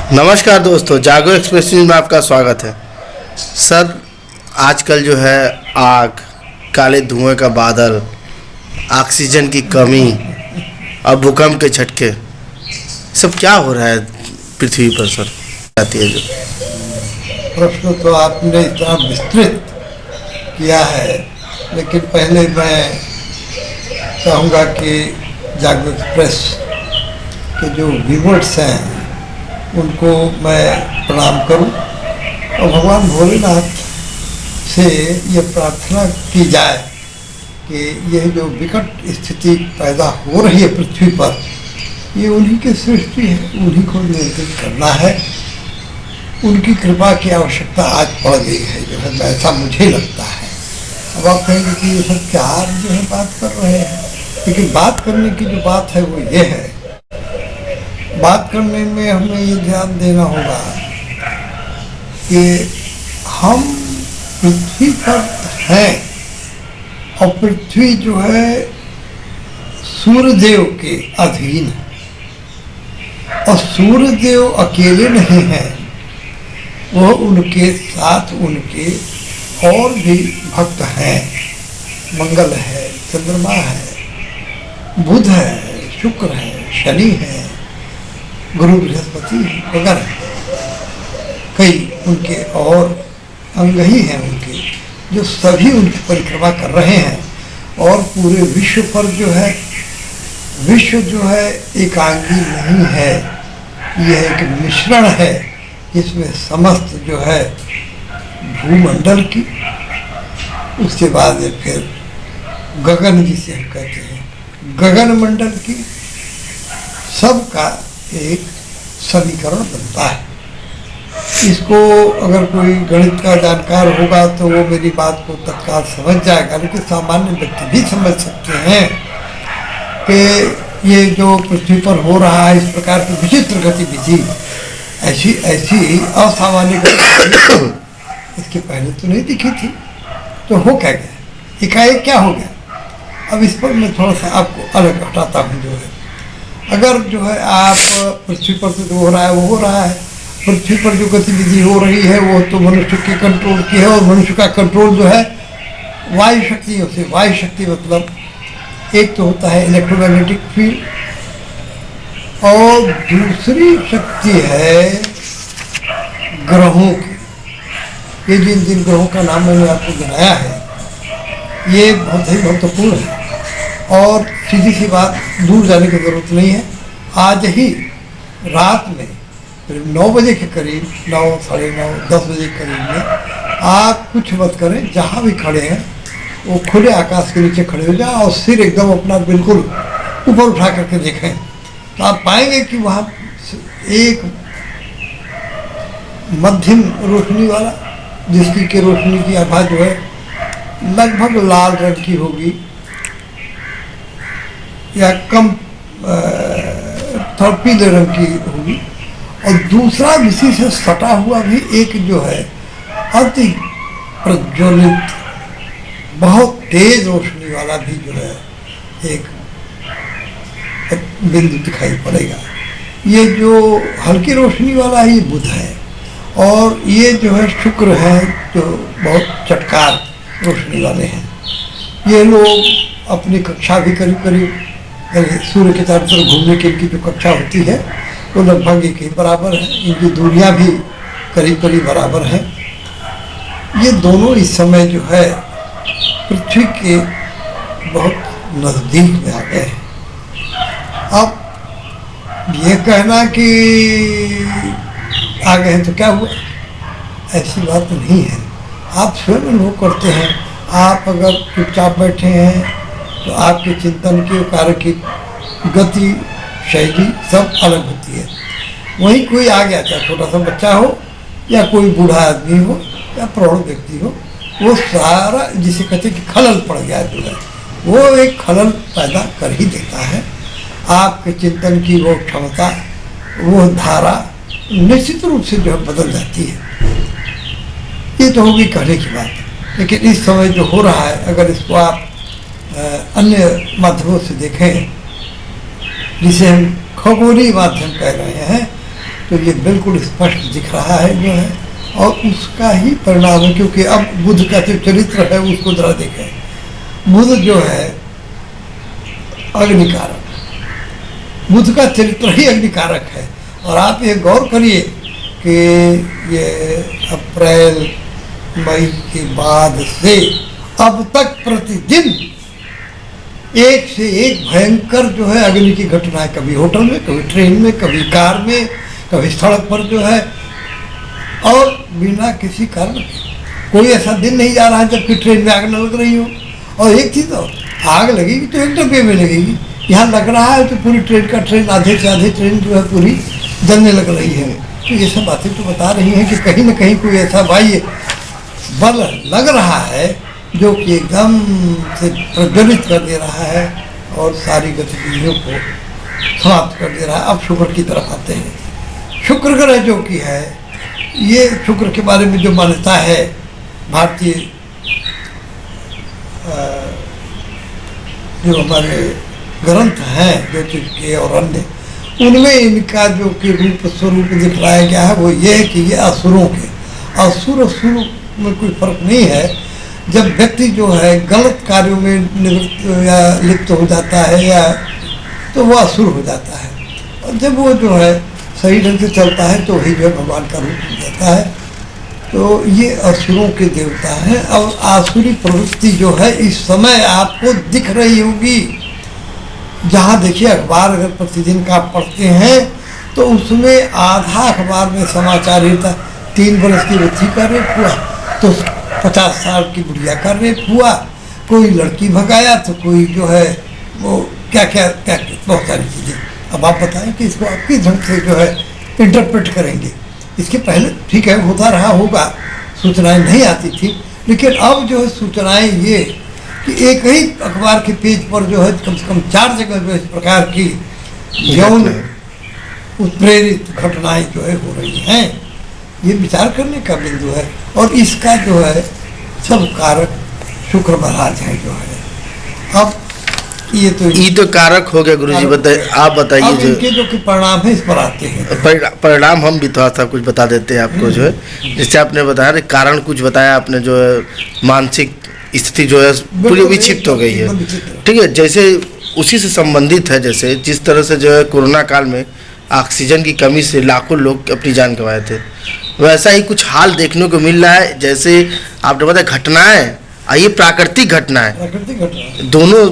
नमस्कार दोस्तों, जागो एक्सप्रेस न्यूज़ में आपका स्वागत है। सर, आजकल जो है आग, काले धुएं का बादल, ऑक्सीजन की कमी और भूकंप के झटके, सब क्या हो रहा है पृथ्वी पर सर? आती है जो प्रश्न तो आपने इतना विस्तृत किया है, लेकिन पहले मैं कहूँगा कि जागो एक्सप्रेस के जो व्यूअर्स हैं उनको मैं प्रणाम करूं और भगवान भोलेनाथ से ये प्रार्थना की जाए कि यह जो विकट स्थिति पैदा हो रही है पृथ्वी पर, ये उन्हीं की सृष्टि है, उन्हीं को नियंत्रित करना है। उनकी कृपा की आवश्यकता आज पड़ गई है, जो है ऐसा मुझे लगता है। अब आप कहेंगे कि ये सब क्या जो है बात कर रहे हैं, लेकिन बात करने की जो बात है वो ये है, बात करने में हमें ये ध्यान देना होगा कि हम पृथ्वी पर हैं और पृथ्वी जो है सूर्यदेव के अधीन है और सूर्यदेव अकेले नहीं हैं, वह उनके साथ उनके और भी भक्त हैं। मंगल है, चंद्रमा है, बुध है, शुक्र है, शनि है, गुरु बृहस्पति वगैरह कई उनके और अंग ही हैं उनके, जो सभी उनकी परिक्रमा कर रहे हैं। और पूरे विश्व पर जो है, विश्व जो है एकांगी नहीं है, यह एक मिश्रण है जिसमें समस्त जो है भूमंडल की, उसके बाद फिर गगन जिसे हम कहते हैं गगन मंडल की, सबका एक समीकरण बनता है। इसको अगर कोई गणित का जानकार होगा तो वो मेरी बात को तत्काल समझ जाएगा, लेकिन सामान्य व्यक्ति भी समझ सकते हैं कि ये जो पृथ्वी पर हो रहा है, इस प्रकार की विचित्र गतिविधि, ऐसी ऐसी असामान्य गतिविधि इसके पहले तो नहीं दिखी थी। तो हो क्या गया, एकाएक क्या हो गया? अब इस पर मैं थोड़ा सा आपको अलग हटाता हूँ। जो है, अगर जो है आप पृथ्वी पर तो जो हो रहा है वो हो रहा है, पृथ्वी पर जो गतिविधि हो रही है वो तो मनुष्य के कंट्रोल की है, और मनुष्य का कंट्रोल जो है वायु शक्तियों से। वायु शक्ति मतलब एक तो होता है इलेक्ट्रोमैग्नेटिक फील्ड, और दूसरी शक्ति है ग्रहों की। ये जिन ग्रहों का नाम मैंने आपको गिनाया है, ये बहुत ही महत्वपूर्ण है। और सीधी सी बात, दूर जाने की ज़रूरत नहीं है। आज ही रात में करीब 9 बजे के करीब, 9, साढ़े 9, 10 बजे के करीब में आप कुछ मत करें, जहाँ भी खड़े हैं वो खुले आकाश के नीचे खड़े हो जाए और सिर एकदम अपना बिल्कुल ऊपर उठा करके देखें, तो आप पाएंगे कि वहाँ एक मध्यम रोशनी वाला, जिसकी की रोशनी की आभा जो है लगभग लाल रंग की होगी या कम थोड़ा पीले रंग की होगी, और दूसरा इसी से सटा हुआ भी एक जो है अति प्रज्वलित बहुत तेज रोशनी वाला भी जो है एक बिंदु दिखाई पड़ेगा। ये जो हल्की रोशनी वाला है ये बुध है, और ये जो है शुक्र है, जो बहुत चटकार रोशनी वाले हैं। ये लोग अपनी कक्षा भी करीब करीब सूर्य के चारों तरफ घूमने की इनकी जो कक्षा होती है वो लगभग एक ही बराबर है, इनकी दूरियां भी करीब करीब बराबर हैं। ये दोनों इस समय जो है पृथ्वी के बहुत नज़दीक में आ गए हैं। अब ये कहना कि आ गए हैं तो क्या हुआ, ऐसी बात नहीं है। आप स्वयं अनुभव करते हैं। आप अगर चुपचाप बैठे हैं तो आपके चिंतन के कार्य की गति शैली सब अलग होती है। वहीं कोई आ गया, चाहे छोटा सा बच्चा हो या कोई बूढ़ा आदमी हो या प्रौढ़ व्यक्ति हो, वो सारा जिसे कहते कि खलल पड़ गया जो है, वो एक खलल पैदा कर ही देता है। आपके चिंतन की वो क्षमता, वो धारा निश्चित रूप से जो है बदल जाती है। ये तो होगी कहने की बात, लेकिन इस समय जो हो रहा है, अगर इसको आप अन्य माध्यमों से देखें, जिसे हम खगोलीय माध्यम कह रहे हैं, तो ये बिल्कुल स्पष्ट दिख रहा है जो है, और उसका ही परिणाम है। क्योंकि अब बुद्ध का जो चरित्र है उसको जरा देखें। बुद्ध जो है अग्निकारक, बुद्ध का चरित्र ही अग्निकारक है। और आप ये गौर करिए कि ये अप्रैल मई के बाद से अब तक प्रतिदिन एक से एक भयंकर जो है अग्नि की घटनाएं, कभी होटल में, कभी ट्रेन में, कभी कार में, कभी सड़क पर जो है, और बिना किसी कारण के। कोई ऐसा दिन नहीं जा रहा है जबकि ट्रेन में आग न लग रही हो। और एक चीज़ और, आग लगेगी तो एक डब्बे में लगेगी, यहाँ लग रहा है तो पूरी ट्रेन आधे से आधे ट्रेन जो है पूरी जलने लग रही है। तो ये सब बातें तो बता रही हैं कि कहीं न कहीं कोई ऐसा बाह्य बल लग रहा है जो कि एकदम से प्रज्वलित कर दे रहा है और सारी गतिविधियों को समाप्त कर दे रहा है। अब शुक्र की तरफ आते हैं। शुक्र ग्रह जो कि है, ये शुक्र के बारे में जो मान्यता है भारतीय जो हमारे ग्रंथ हैं ज्योतिष के और अन्य, उनमें इनका जो कि रूप स्वरूप दिखलाया गया है वो ये है कि ये असुरों के, असुर में कोई फर्क नहीं है। जब व्यक्ति जो है गलत कार्यों में निवृत्त या लिप्त हो जाता है या तो वो असुर हो जाता है, और जब वो जो है सही ढंग से चलता है तो वही जो है भगवान का रूप हो जाता है। तो ये असुरों के देवता हैं। और आसुरी प्रवृत्ति जो है इस समय आपको दिख रही होगी। जहाँ देखिए अखबार अगर प्रतिदिन का आप पढ़ते हैं तो उसमें आधा अखबार में समाचार रहता, 3 बरस की बच्ची का रेप हुआ तो 50 साल की बुढ़िया का रेप हुआ, कोई लड़की भगाया तो कोई जो है वो क्या क्या क्या बहुत सारी चीज़ें। अब आप बताएं कि इसको आप किस ढंग से जो है इंटरप्रेट करेंगे। इसके पहले ठीक है होता रहा होगा, सूचनाएं नहीं आती थी, लेकिन अब जो है सूचनाएं ये कि एक ही अखबार के पेज पर जो है कम से कम 4 जगह जो इस प्रकार की यौन उत्प्रेरित घटनाएं जो है हो रही हैं। ये विचार करने का बिंदु है। और इसका जो है सब कारक शुक्र महाराज है जो है। अब ये तो कारक हो गया गुरुजी। बताइए, आप बताइए जो इनके जो कि परिणाम है इस पर आते हैं। परिणाम हम भी थोड़ा सा कुछ बता देते हैं आपको जो है। जैसे आपने बताया कारण कुछ बताया आपने, जो है मानसिक स्थिति जो है पूरी विक्षिप्त हो गई है, ठीक है। जैसे उसी से संबंधित है, जैसे जिस तरह से जो है कोरोना काल में ऑक्सीजन की कमी से लाखों लोग अपनी जान गंवाए थे, वैसा ही कुछ हाल देखने को मिल रहा है। जैसे आपने बताया घटनाएं, ये प्राकृतिक घटनाएं, दोनों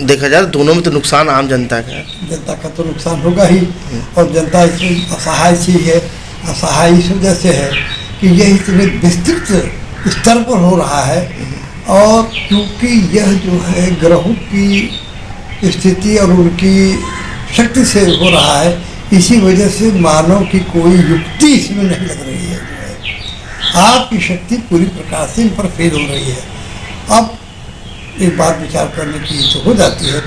देखा जाए दोनों में तो नुकसान आम जनता का है। जनता का तो नुकसान होगा ही, और जनता इसमें असहाय सी है। असहाय इस वजह से है कि यह इतने विस्तृत स्तर पर हो रहा है, और क्योंकि यह जो है ग्रहों की स्थिति और उनकी शक्ति से हो रहा है, इसी वजह से मानव की कोई युक्ति इसमें नहीं लग रही है। जो है आपकी शक्ति पूरी प्रकार से इन पर फेल हो रही है। अब एक बात विचार करने की तो हो जाती है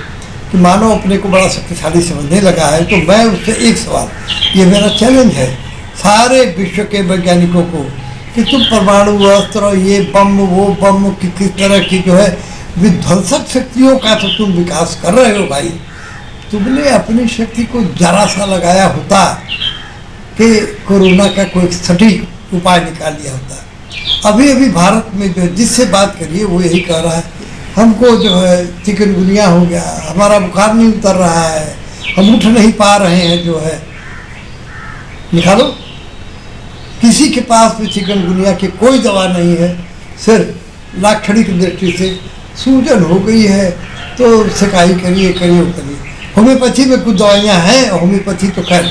कि मानव अपने को बड़ा शक्तिशाली समझने लगा है, तो मैं उससे एक सवाल, ये मेरा चैलेंज है सारे विश्व के वैज्ञानिकों को कि तुम परमाणु अस्त्र, ये बम वो बम की किस तरह की जो है विध्वंसक शक्तियों का तो तुम विकास कर रहे हो भाई। तुमने अपनी शक्ति को जरा सा लगाया होता कि कोरोना का कोई सटीक उपाय निकाल लिया होता। अभी अभी भारत में जो जिससे बात करिए वो यही कह रहा है, हमको जो है चिकनगुनिया हो गया, हमारा बुखार नहीं उतर रहा है, हम उठ नहीं पा रहे हैं। जो है निकालो, किसी के पास भी चिकनगुनिया की कोई दवा नहीं है, सिर्फ लाक्षणिक दृष्टि से सूजन हो गई है तो सिकाई करिए करिए करिए। होम्योपैथी में कुछ दवाइयाँ हैं, होम्योपैथी तो खैर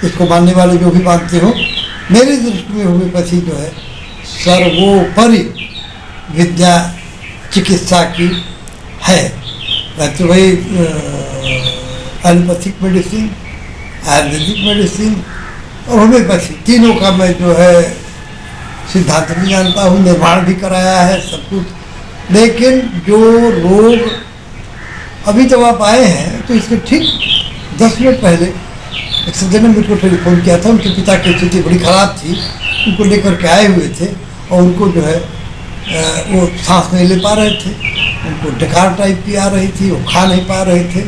इसको मानने वाले जो भी मानते हो, मेरी दृष्टि में होम्योपैथी जो है सर्वोपरि विद्या चिकित्सा की है। तो वही एलोपैथिक मेडिसिन, आयुर्वेदिक मेडिसिन और होम्योपैथी, तीनों का मैं जो है सिद्धांत भी जानता हूँ, निर्माण भी कराया है सब कुछ। लेकिन जो रोग अभी जब आप आए हैं तो इसके ठीक 10 मिनट पहले एक सज्जन ने मुझको टेलीफोन किया था। उनके पिता की स्थिति बड़ी ख़राब थी, उनको लेकर के आए हुए थे और उनको जो है वो सांस नहीं ले पा रहे थे, उनको डकार टाइप की आ रही थी, वो खा नहीं पा रहे थे।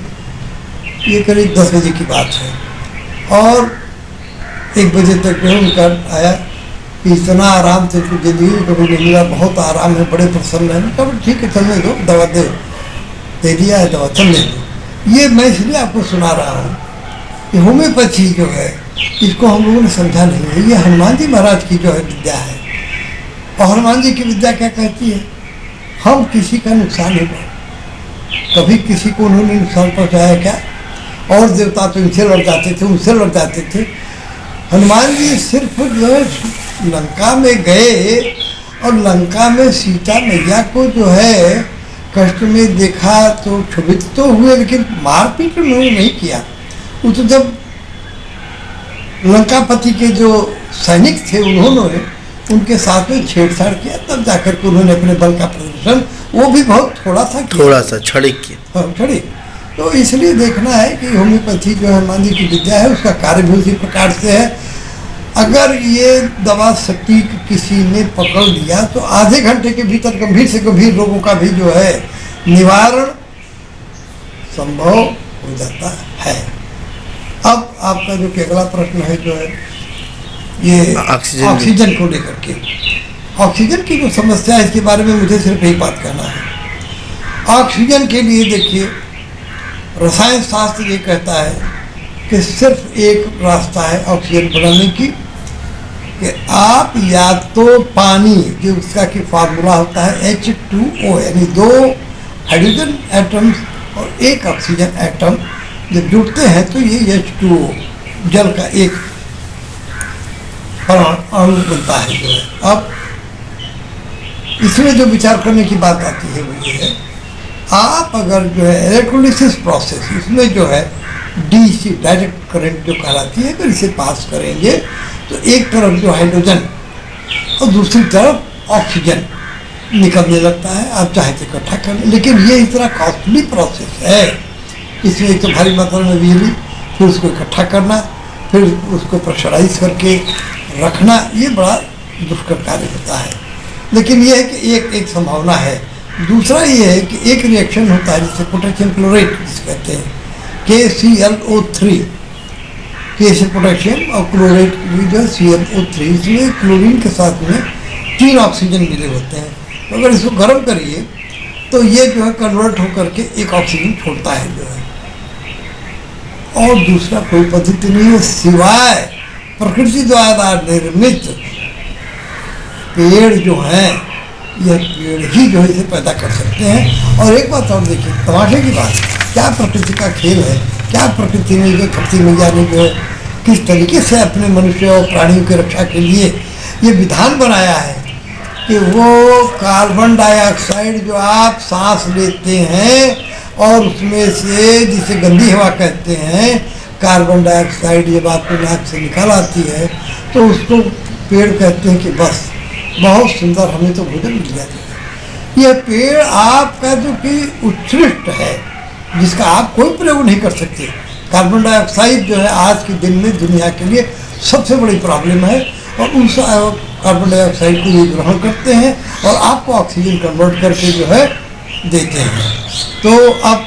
ये करीब 10 बजे की बात है। और 1 बजे तक जो है उनका आया कि इतना आराम से तो जिंदगी में कभी नहीं मिला, बहुत आराम है, बड़े प्रसन्न है। मैंने कहा ठीक है चलने दो, दवा दे दिया है दवा, चलने दो। ये मैं इसलिए आपको सुना रहा हूँ कि होम्योपैथी जो है इसको हम लोगों ने समझा नहीं है। ये हनुमान जी महाराज की जो है विद्या है, और हनुमान जी की विद्या क्या कहती है, हम किसी का नुकसान नहीं पहुँचाते। कभी किसी को उन्होंने नुकसान पहुँचाया क्या? और देवता तो इनसे लड़ जाते थे, उनसे लड़ जाते थे। हनुमान जी सिर्फ जो है लंका में गए और लंका में सीता मैया को जो है कष्ट में देखा तो क्षुभित तो हुए, लेकिन मारपीट उन्होंने नहीं किया। वो तो जब लंकापति के जो सैनिक थे उन्होंने उनके साथ में छेड़छाड़ किया, तब जाकर के उन्होंने अपने बल का प्रदर्शन, वो भी बहुत थोड़ा सा किया, थोड़ा सा छड़िक किया। हाँ छड़िक। तो इसलिए देखना है कि होम्योपैथी जो हनुमान जी की विद्या है उसका कार्य भी उसी प्रकार से है। अगर ये दवा सटीक किसी ने पकड़ लिया तो आधे घंटे के भीतर गंभीर से गंभीर रोगों का भी जो है निवारण संभव हो जाता है। अब आपका जो कि अगला प्रश्न है जो है ये ऑक्सीजन को लेकर के, ऑक्सीजन की जो समस्या है इसके बारे में मुझे सिर्फ एक बात कहना है। ऑक्सीजन के लिए देखिए रसायन शास्त्र ये कहता है कि सिर्फ एक रास्ता है ऑक्सीजन बनाने की, कि आप या तो पानी जो उसका कि फार्मूला होता है H2O, यानी 2 हाइड्रोजन एटम्स और 1 ऑक्सीजन एटम जब जुड़ते हैं तो ये H2O जल का एक अणु बनता है जो है। अब इसमें जो विचार करने की बात आती है वो ये है, आप अगर जो है इलेक्ट्रोलिसिस प्रोसेस इसमें जो है DC डायरेक्ट करंट जो कहलाती है, अगर इसे पास करेंगे तो एक तरफ जो हाइड्रोजन और दूसरी तरफ ऑक्सीजन निकलने लगता है। आप चाहे तो इकट्ठा कर लें, लेकिन ये इतना कॉस्टली प्रोसेस है। इसमें एक तो भारी मात्रा में बिजली, फिर उसको इकट्ठा करना, फिर उसको प्रेशराइज करके रखना, ये बड़ा दुष्कर कार्य होता है। लेकिन ये है कि एक संभावना है। दूसरा ये है कि एक रिएक्शन होता है जिसे पोटेशियम क्लोराइड कहते हैं, KClO3, के से पोटेशियम और क्लोराइड जो है ClO3, इसमें क्लोरीन के साथ में 3 ऑक्सीजन मिले होते हैं। तो अगर इसको गर्म करिए तो ये जो है कन्वर्ट होकर के एक ऑक्सीजन छोड़ता है जो है। और दूसरा कोई पद्धति नहीं है सिवाय प्रकृति द्वारा निर्मित पेड़ जो हैं, यह पेड़ ही जो है इसे पैदा कर सकते हैं। और एक बात और देखिए, तमाशे की बात, क्या प्रकृति का खेल है, क्या प्रकृति ने जो धरती मैया ने जो है किस तरीके से अपने मनुष्य और प्राणियों की रक्षा के लिए ये विधान बनाया है कि वो कार्बन डाइऑक्साइड जो आप सांस लेते हैं और उसमें से जिसे गंदी हवा कहते हैं, कार्बन डाइऑक्साइड जब आपको नाक से निकल आती है तो उसको पेड़ कहते हैं कि बस बहुत सुंदर, हमें तो भोजन मिल जाता है। यह पेड़ आपका जो कि उत्कृष्ट है, जिसका आप कोई प्रयोग नहीं कर सकते। कार्बन डाइऑक्साइड जो है आज के दिन में दुनिया के लिए सबसे बड़ी प्रॉब्लम है, और उस कार्बन डाइऑक्साइड को ये ग्रहण करते हैं और आपको ऑक्सीजन कन्वर्ट करके जो है देते हैं। तो अब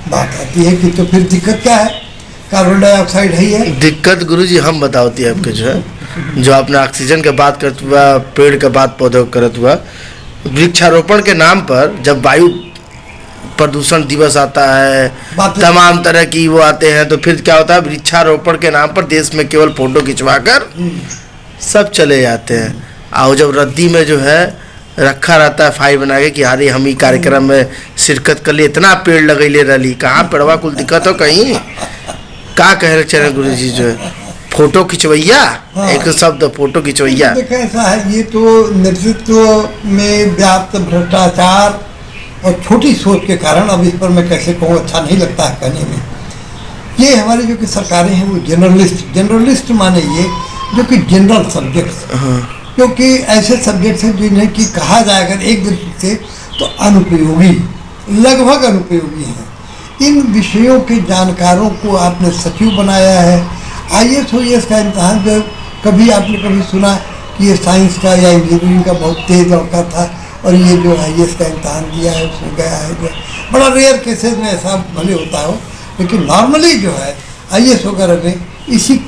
बात आती है कि तो फिर दिक्कत क्या है, कार्बन डाइऑक्साइड है ही है। दिक्कत गुरुजी हम बताती है आपके जो है, जो आपने ऑक्सीजन के बात करते हुआ, पेड़ के बात पौधों करते हुआ, वृक्षारोपण के नाम पर जब वायु प्रदूषण दिवस आता है, तमाम तरह की वो आते हैं, तो फिर क्या होता है, वृक्षारोपण के नाम पर देश में केवल फोटो खिंचवाकर सब चले जाते हैं। और जब रद्दी में जो है रखा रहता है फाइल बना के कि अरे हम ही कार्यक्रम में शिरकत कर लिए, इतना पेड़ लगैले रही, कहाँ पेड़वा कुल दिक्कत हो कहीं, का कहे चरण गुरु जी जो है फोटो खिंचवैया, एक शब्द फोटो खिंचवैया। देखो ऐसा है, ये तो नेतृत्व में व्याप्त भ्रष्टाचार और छोटी सोच के कारण, अब इस पर मैं कैसे कहूँ, अच्छा नहीं लगता है कहने में। ये हमारी जो कि सरकारें हैं वो जनरलिस्ट माने ये जो कि जनरल सब्जेक्ट्स, क्योंकि ऐसे सब्जेक्ट्स हैं जिन्हें कि कहा जाए अगर एक दृष्टि से तो अनुपयोगी, लगभग अनुपयोगी हैं। इन विषयों के जानकारों को आपने सचिव बनाया है। IAS OAS का इम्तहान जो कभी आपने कभी सुना कि ये साइंस का या इंजीनियरिंग का बहुत तेज लड़का था और ये जो IAS का इम्तहान दिया है उसमें गया है, जो बड़ा रेयर केसेस में ऐसा भले होता हो, लेकिन नॉर्मली जो है IAS वगैरह में इसी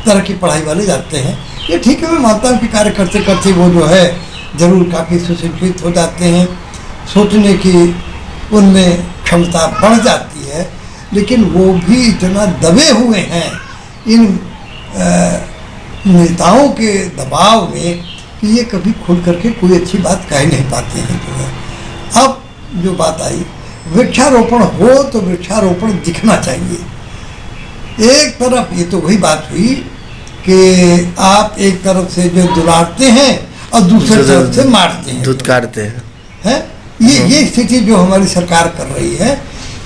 तरह की पढ़ाई वाले जाते हैं। ये ठीक है, मैं मानता हूँ कि कार्य करते करते वो जो है ज़रूर काफ़ी सुशिक्षित हो जाते हैं, सोचने की उनमें क्षमता बढ़ जाती है, लेकिन वो भी इतना दबे हुए हैं इन नेताओं के दबाव में कि ये कभी खुल करके कोई अच्छी बात कह नहीं पाते हैं जो है। अब जो बात आई, वृक्षारोपण हो तो वृक्षारोपण दिखना चाहिए। एक तरफ ये तो वही बात हुई कि आप एक तरफ से जो दुलारते हैं और दूसरी तरफ से मारते हैं, धुतकारते हैं। ये स्थिति जो हमारी सरकार कर रही है,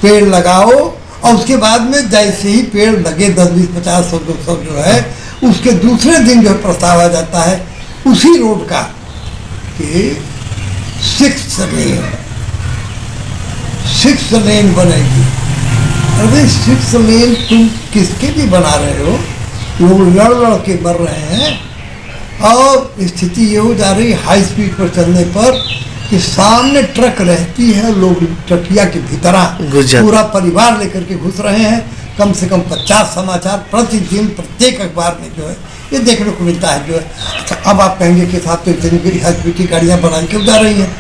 पेड़ लगाओ और उसके बाद में जैसे ही पेड़ लगे 10, 20, 50, 100, 200 जो है, उसके दूसरे दिन जो प्रस्ताव आ जाता है उसी रोड का कि 6 लेन बनेगी। अरे 6 लेन तुम किसके लिए बना रहे हो? लोग लड़ के मर रहे हैं और स्थिति ये हो जा रही हाई स्पीड पर चलने पर कि सामने ट्रक रहती है, लोग ट्रकिया के भीतर पूरा परिवार लेकर के घुस रहे हैं। कम से कम 50 समाचार प्रतिदिन प्रत्येक अखबार में जो है ये देखने को मिलता है जो है। अच्छा, अब आप कहेंगे कि साथ तो इतनी हाई स्पीड की गाड़ियाँ बना के जा रही हैं,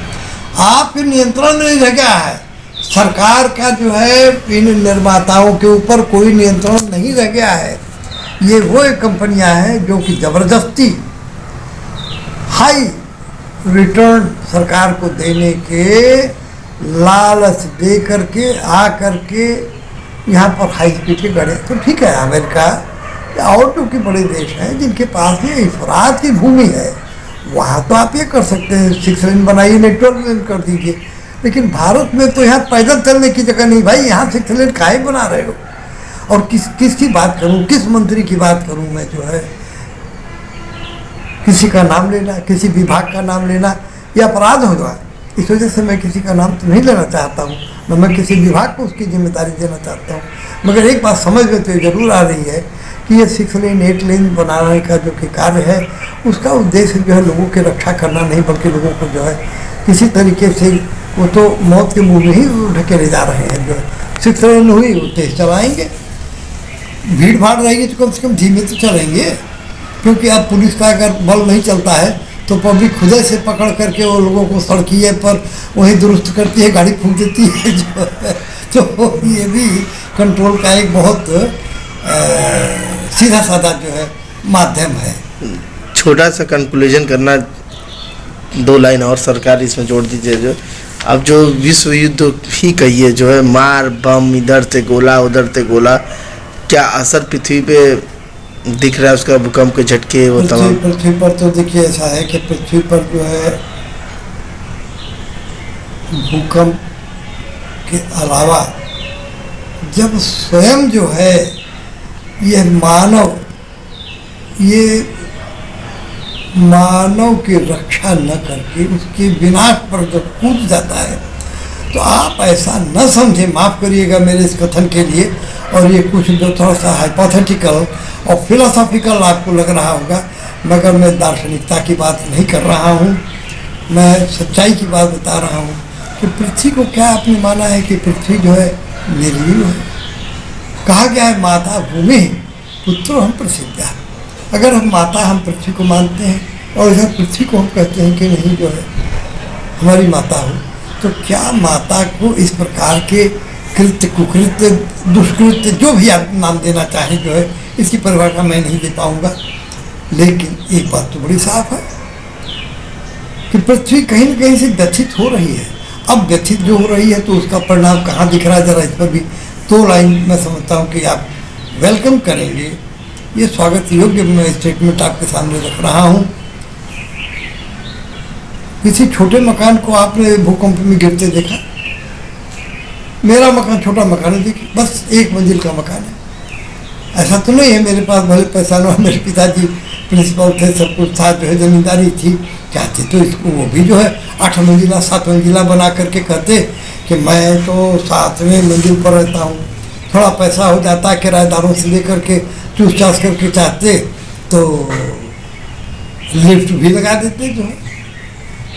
आपके नियंत्रण नहीं रह गया है। सरकार का जो है इन निर्माताओं के ऊपर कोई नियंत्रण नहीं रह गया है। ये वो एक कंपनियां हैं जो कि ज़बरदस्ती हाई रिटर्न सरकार को देने के लालच दे करके आ करके यहाँ पर हाई स्पीड की गाड़ियाँ, तो ठीक है अमेरिका और जो कि बड़े देश हैं जिनके पास ये इफरात की भूमि है, वहाँ तो आप ये कर सकते हैं 6 लेन बनाइए, नहीं 12 लेन कर दीजिए। लेकिन भारत में तो यहाँ पैदल चलने की जगह नहीं भाई, यहाँ 6 लेन काहे बना रहे हो? और किसकी बात करूँ, किस मंत्री की बात करूँ मैं जो है? किसी का नाम लेना, किसी विभाग का नाम लेना ये अपराध होगा। इस वजह से मैं किसी का नाम तो नहीं लेना चाहता हूँ, न मैं किसी विभाग को उसकी जिम्मेदारी देना चाहता हूँ। मगर एक बात समझ में तो जरूर आ रही है कि ये 6 लेन 8 लेन बनाने का जो कि कार्य है, उसका उद्देश्य जो है लोगों की रक्षा करना नहीं, बल्कि लोगों को जो है किसी तरीके से वो तो मौत के मुँह में ही ढकेले जा रहे हैं। जो है 6 लेन हुई वो तेज चलाएँगे, भीड़ भाड़ रहेगी तो कम से कम धीमे तो चलेंगे, क्योंकि अब पुलिस का अगर बल नहीं चलता है तो पब्लिक खुदे से पकड़ करके वो लोगों को सड़किए पर वहीं दुरुस्त करती है, गाड़ी फूंक देती है जो है। तो ये भी कंट्रोल का एक बहुत सीधा साधा जो है माध्यम है। छोटा सा कंक्लूजन करना, 2 लाइन और सरकार इसमें जोड़ दीजिए। जो अब जो विश्व युद्ध ही कहिए जो है, मार बम, इधर से गोला उधर से गोला, क्या असर पृथ्वी पे दिख रहा है उसका? भूकंप के झटके वो तमाम पृथ्वी पर तो देखिए ऐसा है कि पृथ्वी पर जो है भूकंप के अलावा जब स्वयं जो है ये मानव की रक्षा न करके उसके विनाश पर जब कूद जाता है, तो आप ऐसा न समझे, माफ़ करिएगा मेरे इस कथन के लिए, और ये कुछ जो थोड़ा सा हाइपोथेटिकल और फिलोसॉफिकल आपको लग रहा होगा, मगर मैं दार्शनिकता की बात नहीं कर रहा हूँ, मैं सच्चाई की बात बता रहा हूँ कि पृथ्वी को क्या आपने माना है कि पृथ्वी जो है निर्जीव है? कहा गया है माता भूमि पुत्रो हम प्रसिद्धा। अगर हम माता हम पृथ्वी को मानते हैं और इधर पृथ्वी को हम कहते हैं कि नहीं जो है हमारी माता हो, तो क्या माता को इस प्रकार के कृत्य, कुकृत्य, दुष्कृत्य, जो भी आप नाम देना चाहें जो है, इसकी परिभाषा मैं नहीं दे पाऊंगा। लेकिन एक बात तो बड़ी साफ है कि पृथ्वी कहीं न कहीं से व्यथित हो रही है। अब व्यथित जो हो रही है तो उसका परिणाम कहाँ दिख रहा है, जरा इस पर भी 2 लाइन मैं समझता हूँ कि आप वेलकम करेंगे। ये स्वागत योग्य मैं स्टेटमेंट आपके सामने रख रहा हूँ। किसी छोटे मकान को आपने भूकंप में गिरते देखा? मेरा मकान छोटा मकान है, देखिए बस 1 मंजिल का मकान है। ऐसा तो नहीं है मेरे पास भले पैसा ना, मेरे पिताजी प्रिंसिपल थे, सब कुछ था, जो है जमींदारी थी, चाहते तो इसको वो भी जो है 8 मंजिला 7 मंजिला बना करके कहते कि मैं तो 7वें मंजिल पर रहता हूँ। थोड़ा पैसा हो जाता किराएदारों से लेकर के चूस चास करके चाहते तो लिफ्ट भी लगा देते जो है,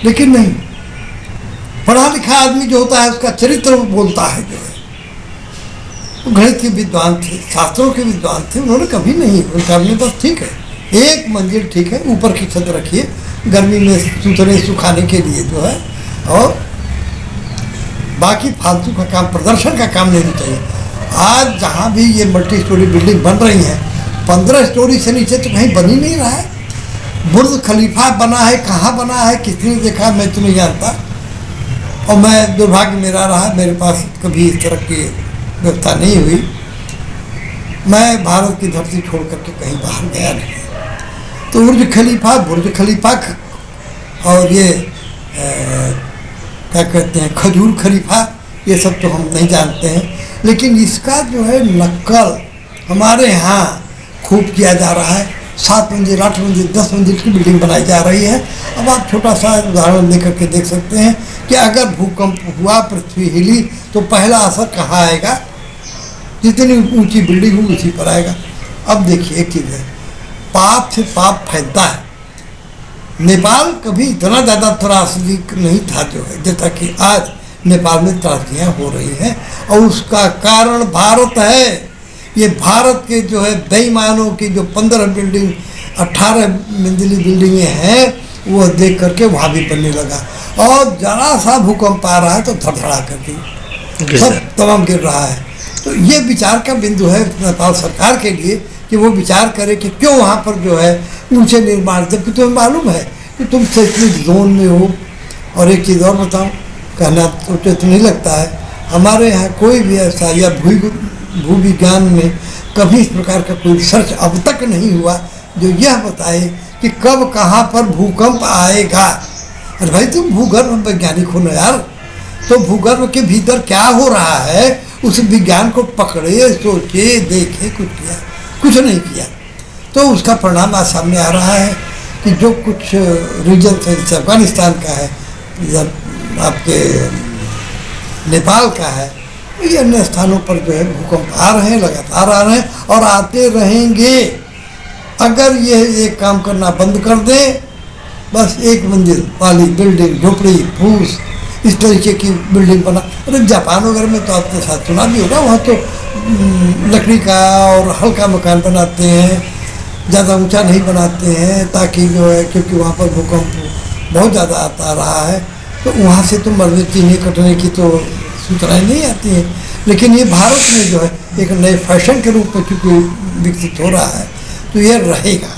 लेकिन नहीं। पढ़ा लिखा आदमी जो होता है उसका चरित्र बोलता है जो है। गणित के विद्वान थे, शास्त्रों के विद्वान थे, उन्होंने कभी नहीं, उनका हमने बस ठीक है एक मंजिल ठीक है, ऊपर की छत रखिए गर्मी में सुथरे सुखाने के लिए जो है, और बाकी फालतू का काम, प्रदर्शन का काम नहीं चाहिए। आज जहाँ भी ये मल्टी स्टोरी बिल्डिंग बन रही है, 15 स्टोरी से नीचे तो कहीं बन ही नहीं रहा है। बुर्ज खलीफा बना है, कहाँ बना है, किसने देखा, मैं तो नहीं जानता। और मैं दुर्भाग्य मेरा रहा, मेरे पास कभी इस तरह की व्यवस्था नहीं हुई। मैं भारत की धरती छोड़ करके कहीं बाहर गया नहीं। तो बुर्ज खलीफा और ये क्या कहते हैं, खजूर खलीफा, ये सब तो हम नहीं जानते हैं। लेकिन इसका जो है नकल हमारे यहाँ खूब किया जा रहा है। 7 मंजिल, 8 मंजिल, 10 मंजिल की बिल्डिंग बनाई जा रही है। अब आप छोटा सा उदाहरण लेकर के देख सकते हैं कि अगर भूकंप हुआ, पृथ्वी हिली, तो पहला असर कहाँ आएगा? जितनी ऊंची बिल्डिंग हो उसी पर आएगा। अब देखिए एक चीज़ है, पाप से पाप फैलता है। नेपाल कभी इतना ज़्यादा त्रासदी नहीं था जो है, जैसा कि आज नेपाल में त्रासदियाँ हो रही हैं, और उसका कारण भारत है। ये भारत के जो है बेईमानों की जो 15 बिल्डिंग 18 मंजिली बिल्डिंगें हैं, वो देख करके वहाँ भी बनने लगा। और जरा सा भूकंप आ रहा है तो धड़धड़ा करके सब तमाम गिर रहा है। तो ये विचार का बिंदु है नेपाल सरकार के लिए कि वो विचार करे कि क्यों वहाँ पर जो है ऊंचे निर्माण, जबकि तुम्हें मालूम है कि तुम सेस्मिक जोन में हो। और एक चीज़ और बताऊँ, कहना सोचे तो नहीं लगता है, हमारे यहाँ कोई भी ऐसा या भू विज्ञान में कभी इस प्रकार का कोई रिसर्च अब तक नहीं हुआ जो यह बताए कि कब कहाँ पर भूकंप आएगा। अरे भाई तुम भूगर्भ वैज्ञानिक हो ना यार, तो भूगर्भ के भीतर क्या हो रहा है उस विज्ञान को पकड़े, सोचे, देखे, कुछ नहीं किया। तो उसका परिणाम आज सामने आ रहा है कि जो कुछ रीजन है, जैसे अफगानिस्तान का है, इधर आपके नेपाल का है, ये अन्य स्थानों पर जो है भूकंप आ रहे हैं, लगातार आ रहे हैं और आते रहेंगे। अगर ये एक काम करना बंद कर दें, बस एक मंजिल वाली बिल्डिंग, झोपड़ी, फूस, इस तरीके की बिल्डिंग बना। अरे जापान वगैरह में तो आपके साथ सुना भी होगा, वहाँ तो लकड़ी का और हल्का मकान बनाते हैं, ज़्यादा ऊंचा नहीं बनाते हैं, ताकि जो है, क्योंकि वहाँ पर भूकंप बहुत ज़्यादा आता रहा है, तो वहाँ से तो मरने चीनी कटने की तो सूचनाएँ नहीं आती हैं। लेकिन ये भारत में जो है एक नए फैशन के रूप में चूँकि विकसित हो रहा है, तो ये रहेगा।